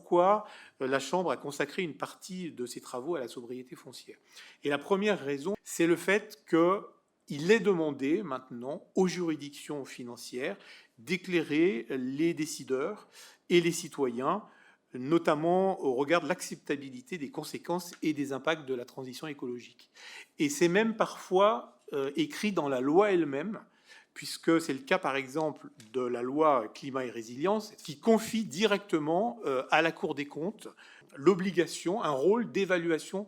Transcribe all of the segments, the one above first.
pourquoi la Chambre a consacré une partie de ses travaux à la sobriété foncière. Et la première raison, c'est le fait qu'il est demandé maintenant aux juridictions financières d'éclairer les décideurs et les citoyens, notamment au regard de l'acceptabilité des conséquences et des impacts de la transition écologique. Et c'est même parfois écrit dans la loi elle-même, puisque c'est le cas par exemple de la loi climat et résilience, qui confie directement à la Cour des comptes l'obligation, un rôle d'évaluation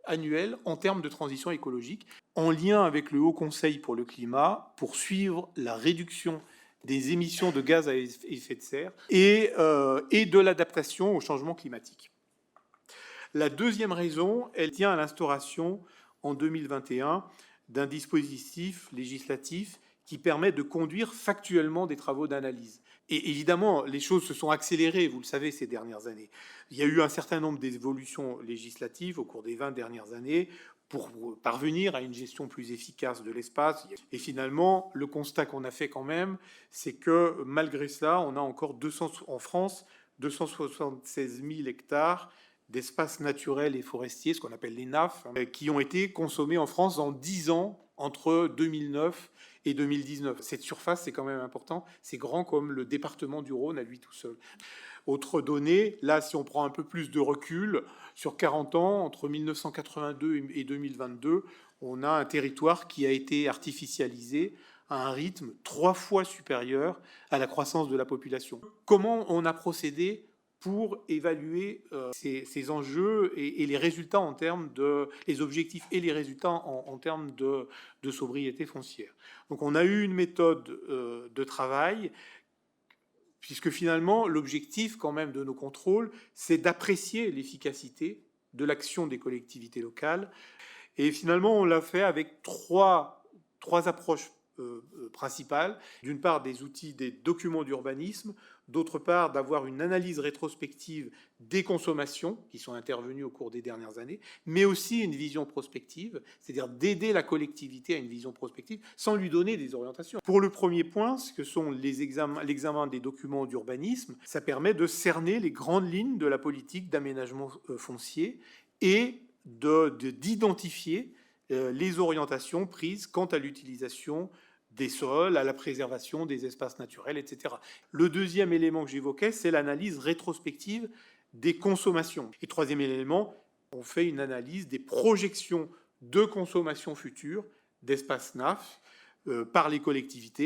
annuelle en termes de transition écologique, en lien avec le Haut Conseil pour le climat, pour suivre la réduction des émissions de gaz à effet de serre et de l'adaptation au changement climatique. La deuxième raison, elle tient à l'instauration en 2021 d'un dispositif législatif qui permet de conduire factuellement des travaux d'analyse. Et évidemment, les choses se sont accélérées, vous le savez, ces dernières années. Il y a eu un certain nombre d'évolutions législatives au cours des 20 dernières années pour parvenir à une gestion plus efficace de l'espace. Et finalement, le constat qu'on a fait quand même, c'est que malgré cela, on a encore en France 276 000 hectares d'espaces naturels et forestiers, ce qu'on appelle les NAF, qui ont été consommés en France en 10 ans, entre 2009 et 2019. Cette surface, c'est quand même important, c'est grand comme le département du Rhône à lui tout seul. Autre donnée, là, si on prend un peu plus de recul, sur 40 ans, entre 1982 et 2022, on a un territoire qui a été artificialisé à un rythme 3 fois supérieur à la croissance de la population. Comment on a procédé pour évaluer ces enjeux et les résultats en termes les objectifs et les résultats en termes de sobriété foncière. Donc on a eu une méthode de travail, puisque finalement l'objectif quand même de nos contrôles, c'est d'apprécier l'efficacité de l'action des collectivités locales. Et finalement on l'a fait avec trois approches principales. D'une part, des outils, des documents d'urbanisme. D'autre part, d'avoir une analyse rétrospective des consommations qui sont intervenues au cours des dernières années, mais aussi une vision prospective, c'est-à-dire d'aider la collectivité à une vision prospective sans lui donner des orientations. Pour le premier point, ce que sont l'examen des documents d'urbanisme, ça permet de cerner les grandes lignes de la politique d'aménagement foncier et d'identifier les orientations prises quant à l'utilisation des sols, à la préservation des espaces naturels, etc. Le deuxième élément que j'évoquais, c'est l'analyse rétrospective des consommations. Et troisième élément, on fait une analyse des projections de consommation future d'espaces NAF par les collectivités.